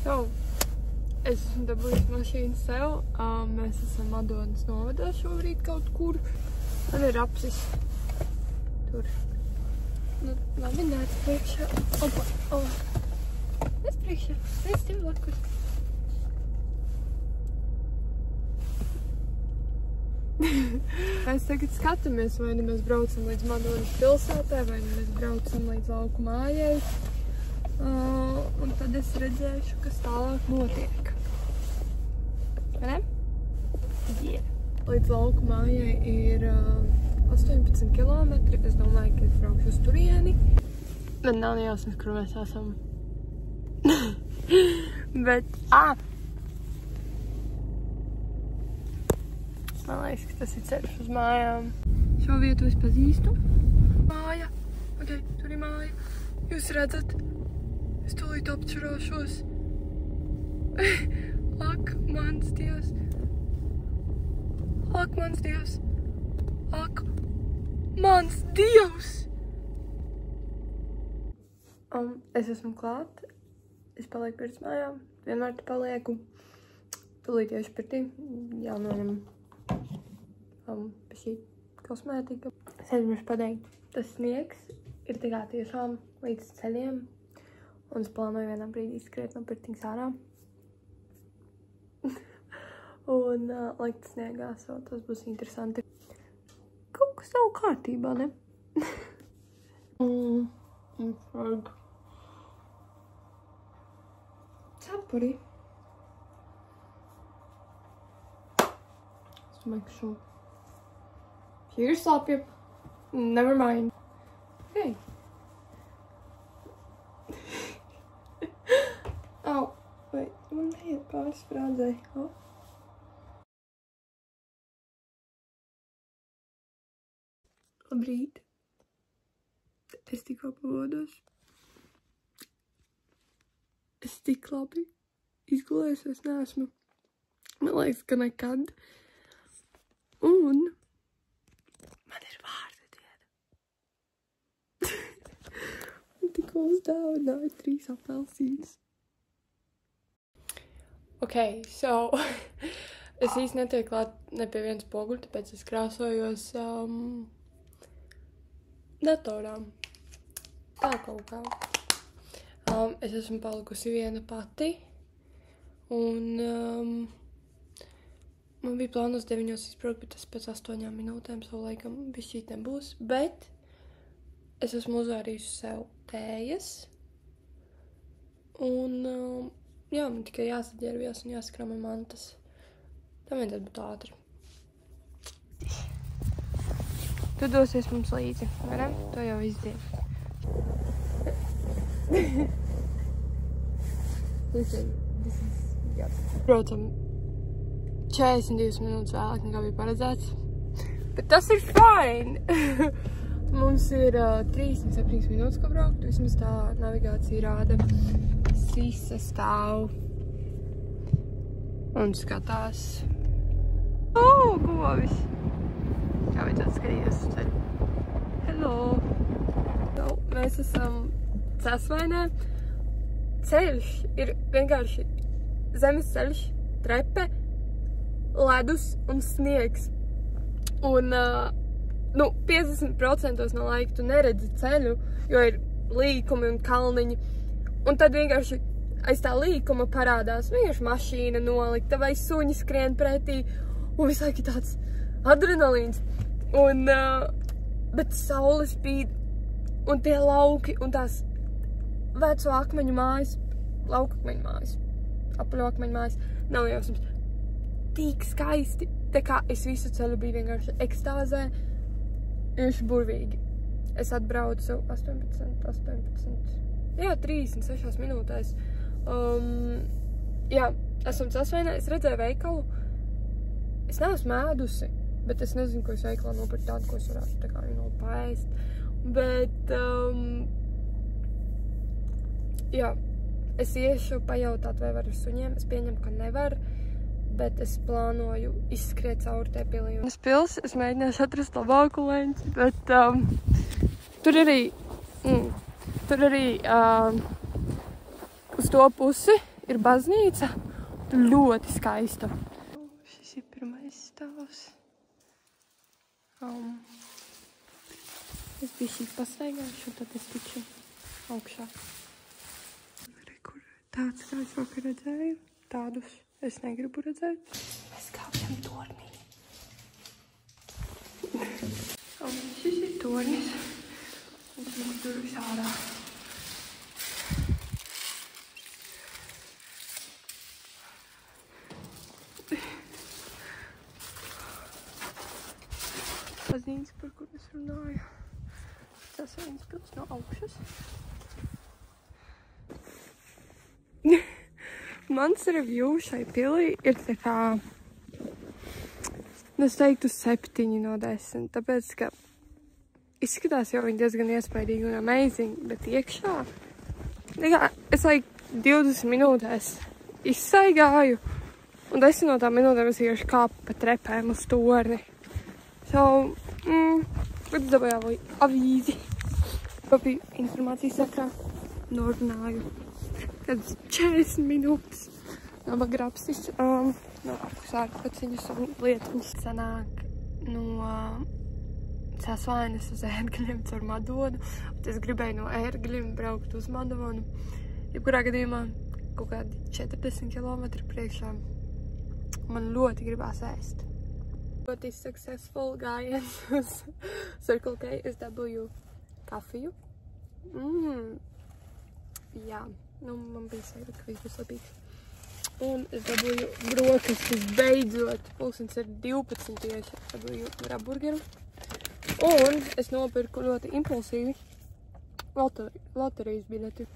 So, es esmu dabūjusi mašīnu sev. Mēs esam Adonas novadā šobrīd kaut kur. Man ir apsis. Tur. Nu, labi, nāc priekšā. Opa, opa. Es priekšā. Es tev blakus. Mēs tagad skatāmies, vai nu mēs braucam līdz Adonas pilsētai, vai nu mēs braucam līdz lauku mājai. Un tad es redzēšu, kas tālāk notiek. Vai ne? Yeah. Līdz lauku mājai ir 18 kilometri. Es domāju, ka es braukšu uz turieni. Man nav jāsmas, kur mēs esam. Bet, man liekas, ka tas ir ceļš uz mājām. Šo vietu es pazīstu. Māja. Ok, tur ir māja. Jūs redzat? Es tūlīt apčurāšos. Ak, mans Dievs. Ak, mans Dievs. Ak, mans Dievs. Es esmu klāt. Es palieku pirms mājām. Vienmēr te palieku. Tūlīt iešu pirtī. Jānoņem pie šī kosmētika. Es aizmirsu pateikt. Tas sniegs ir tā kā tiešām līdz ceļiem. Un es plānoju vienā brīdī skriet no pirtiņas ārā. Un likt sniegā, so tas būs interesanti. Kaut kas nav kārtībā, ne? Cepuri. Es domāju, ka šo. Here's slāpja. Never mind. Okay. Au, vai man neiet pāris frādzei. Labrīt. Es tikko pamodos. Es tik labi izgulējos, es neesmu. Man liekas, ka nekad. Un man ir vārda diena. Un tikko uzdāvināju 3 apelsīnus. Ok, so, es īsti netiek klāt ne pie viens poguļa, tāpēc es krāsojos datorā. Tā kaut kā. Es esmu palikusi viena pati, un man bija plānos 9 izbraukt, bet tas pēc 8 minūtēm, so laikam bišķīt nebūs, bet es esmu uzvārījusi sev tējas, un jā, man tikai jāsaģērbjās un jāskrāmē mantas. Tā vajadzētu būt ātri. Tu dosies mums līdzi, vai ne? To jau izdiet. Braucam 42 minūtes vēlāk nekā bija paredzēts. Bet tas ir fine! Mums ir 37 minūtes, ko braukt. Vismaz tā navigācija rāda. Sisa stāv un skatās. Govis! Kā vajadzētu skatīties uz ceļu. Hello! Mēs esam Cēsvainē. Ceļš ir vienkārši zemes ceļš, trepe, ledus un sniegs. Un 50% no laika tu neredzi ceļu, jo ir līkumi un kalniņi. Un tad vienkārši aiz tā līkuma parādās vienkārši mašīna nolikta vai suņi skrien pretī. Un visu laiku tāds adrenalīns. Un, bet saule spīd. Un tie lauki un tās veco akmeņu mājas, lauku akmeņu mājas, apaļu akmeņu mājas, nav jausmas. Tik skaisti. Tā kā es visu ceļu biju vienkārši ekstāzē. Vienkārši burvīgi. Es atbraucu 36 minūtēs. Jā, esam Cēsvainē, es redzēju veikalu. Es neesmu ēdusi, bet es nezinu, ko es veikalā nopirkt tādu, ko es varētu tā kā paēst. Bet, jā, es iešu pajautāt, vai var ar suņiem. Es pieņemu, ka nevar, bet es plānoju izskriet cauri te pilī. Es mēģināšu atrast labāku leņķi, bet tur arī uz to pusi ir baznīca. Ļoti skaista. Šis ir pirmais stāvs. Es biju šī pastaigāšu, un tad es tikšu augšā. Tāds kā es vakar redzēju, tādus es negribu redzēt. Mēs kāpjam tornī. Šis ir tornis. Un tas tur visārā. Pazīmes, par kur es runāju. Tas viens pils no augšas. Mans review šai pilī ir tā kā, es teiktu 7 no 10, tāpēc, ka izskatās jau viņi diezgan iespaidīgi un amazing, bet iekšā, es 20 minūtēs izsaigāju, un 10 no tām minūtēm es vienkārši kāpu pa trepēm uz torni. Es dabūju avīzi, papīju informācijas sakrā, norunāju. Kādas 40 minūtes nav grapstis, no ārpaciņas un lietiņas. Sanāk no Sasvainas uz Ērgļiem caur Madonu, un es gribēju no Ērgļiem braukt uz Madonu. Jebkurā gadījumā kaut kādi 40 kilometri priekšā. Man ļoti gribās ēst. Ļoti successful gājiens uz Circle K. Es dabūju kafiju. Jā. Man bija sajūta, ka viss būs labīgs. Un es dabūju brokastis beidzot. Pulkstens ir 12 tieši. Dabūju raburgeru. Un es nopirku ļoti impulsīvi loterijas biļeti.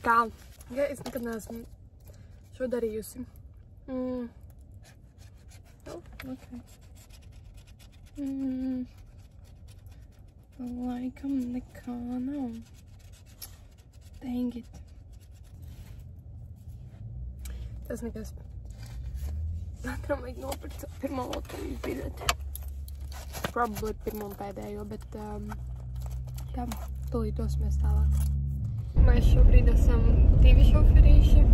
Kā, ja es nekad neesmu šo darījusi. Okay. Laikam nekā nav. Dang it. Tas nekas. Katram vajag nopirkt pirmo loterijas biļeti. Probably pirmo un pēdējo, bet jā, tūlīt dosimies tālāk. Mēs šobrīd esam 2 šoferīši.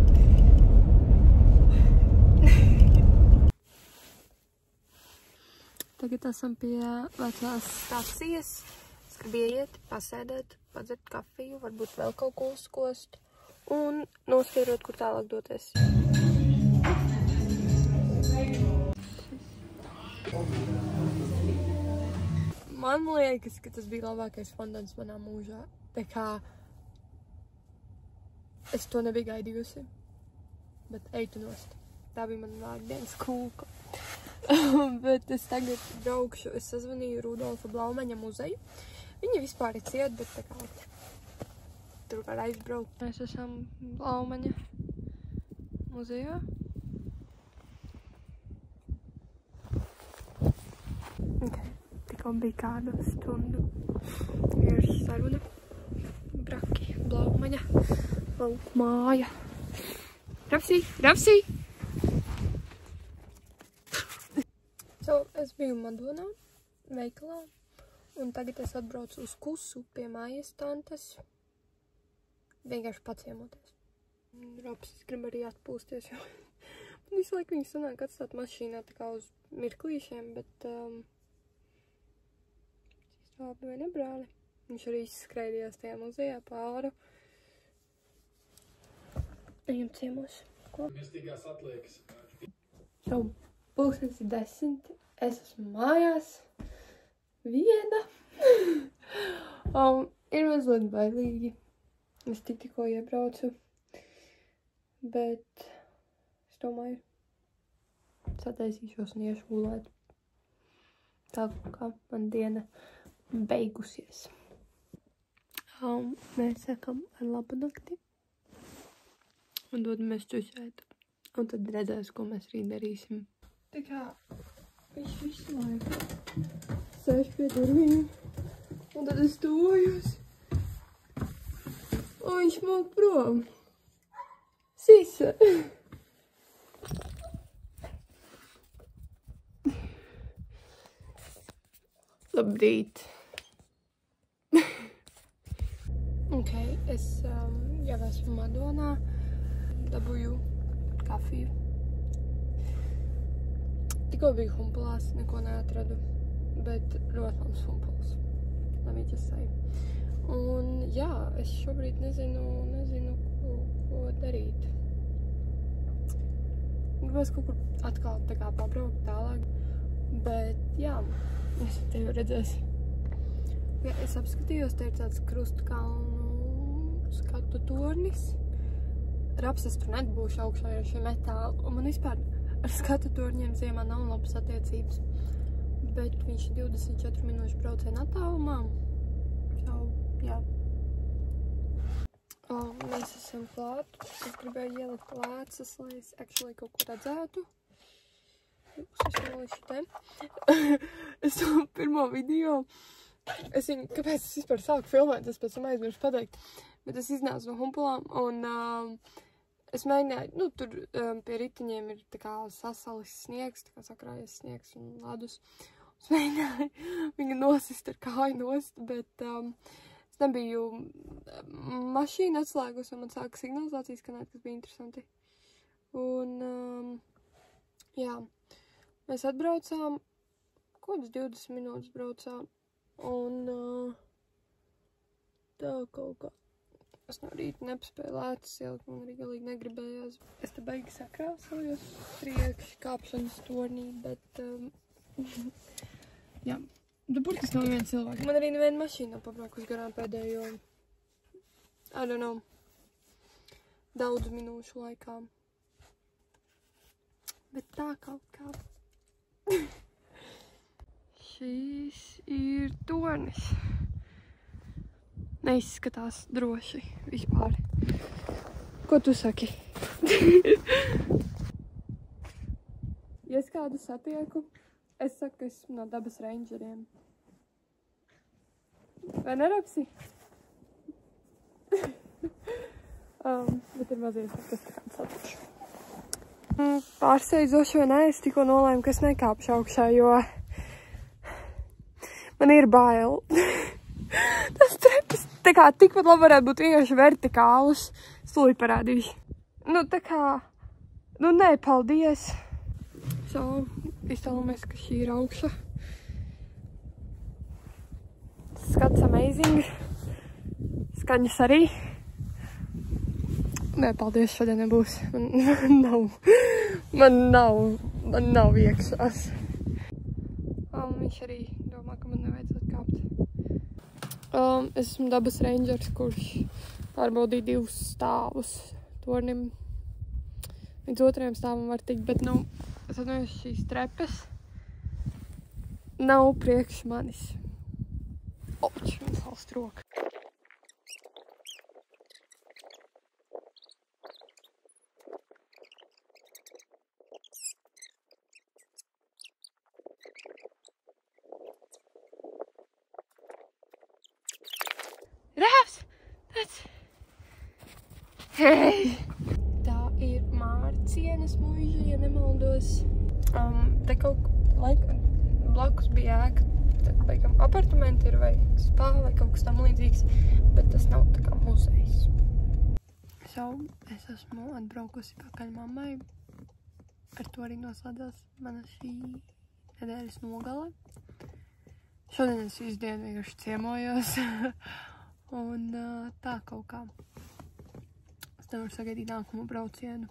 Tagad esam pie vecās stacijas. Es gribu ieiet, pasēdēt, padzert kafiju, varbūt vēl kaut ko uzkost un noskaidrot, kur tālāk doties. Man liekas, ka tas bija labākais fondants manā mūžā. Tā kā es to nebiju gaidījusi, bet eitu nost. Tā bija man vārdienas kūka. Bet es tagad braukšu, es sazvanīju Rudolfa Blaumaņa muzeju. Viņa vispār ir ciet, bet tā kā tur var aizbraukt. Mēs esam Blaumaņa muzejā. Tikko bija kāda stundu vienkārši saruna. Braki, Blaumaņa, lauku māja. Rapsī! Es biju Madonā, veikalā, un tagad es atbraucu uz Kusu pie mājas tantes. Vienkārši paciemoties. Rapsis grib arī atpūsties, jo visu laiku viņi sanāk atstāt mašīnā tā kā uz mirklīšiem, bet labi vai ne, brāli? Viņš arī izskraidījās tajā muzejā pāru. Ejam ciemos. Ko? Mirstīgās atliekas. Pulkstens ir 10. Es esmu mājās. Viena. Ir mazliet bailīgi. Es tikko iebraucu. Bet es domāju, sataisīšos un iešu gulēt. Tā kā man diena beigusies. Mēs sakam ar labu nakti. Un dodamies čušēt. Un tad redzēs, ko mēs rīt darīsim. Tā kā viņš visu laiku sēž pie durvīm. Un tad es tojos. Un viņš mūk prom. Sisa. Labrīt. Ok, es jau esmu Madonā. dabūju kafiju. Tikko biju Humpulās, neko neatradu, bet ļoti labs Humpuls. Let me just say. Un jā, es šobrīd nezinu, ko darīt. Gribēs kaut kur atkal tā kā pabraukt tālāk, bet jā, es tevi redzēs. Ja, es apskatījos, te ir tāds Krustkalnu skatu tornis. Rapsas tur nebūšu augšā ar šie metāli, un man vispār ar skatu torņiem ziemā nav labas attiecības. Bet viņš 24 minūšu brauciena attālumā. Jā. Mēs esam klāt. Es gribēju ielikt lēcas, lai es actually kaut ko redzētu. Es ielišu te. Es to pirmo video. Kāpēc es vispār sāku filmēt, es pēc tam aizmirsu pateikt. Bet es iznācu no Humpulām un es mēģināju, tur pie riteņiem ir tā kā sasalis sniegs, tā kā sakrājies sniegs un ledus. Es mēģināju viņu nosist ar kāju nost, bet es nebiju mašīnu atslēgus un man sāka signalizācijas skanēt, kas bija interesanti. Un jā, mēs atbraucām, kādas 20 minūtes braucām. Un tā kaut kā. Es no rīta nepaspēju lētas ielikt, man arī galīgi negribējās. Es te baigi sakrāsojos priekš kāpšanas tornī, bet jā. Burtiski nav neviena cilvēka. Man arī neviena mašīna nav pabraukus garām pēdējo, I don't know, daudz minūšu laikā. Bet tā kaut kā. Šīs ir tornis. Neizskatās droši vispār. Ko tu saki? Ja es kādu satieku, es saku, ka esmu no dabas rangeriem. Vai nerapsi? Bet ir mazies, kas tā kādu satikšu. Pārsteidzoši vai nē, es tikko nolēmu, ka es nekāpšu augšā, jo man ir bail. Tas trepas tā kā tikpat labi varētu būt vienkārši vertikālus. Stulī parādīšu. Tā kā, nē, paldies. Iztēlamies, ka šī ir augša. Skats amazing. Skaņas arī. Nē, paldies, šodien nebūs. Man nav iekšās. Viņš arī domā, ka man nevajadzētu kāpt. Es esmu dabas rangers, kurš pārbaudīja 2 stāvus tornim. Līdz 2. stāvam var tikt, bet, es atvainojos, šīs trepes nav priekš manis. Oč, man salst roka. Rāvs! Hei! Tā ir Mārcienes muiža, ja nemaldos. Te kaut laika blakus bija ēka, tad beigam apartamenti ir vai spā vai kaut kas tam līdzīgs, bet tas nav tā kā muzejs. Es esmu atbraukusi pakaļ mammai. Ar to arī noslēdzās mana šī nedēļas nogale. Šodien es visu dienu vienkārši ciemojos. Un tā kaut kā. Es nevaru sagaidīt nākamo braucienu.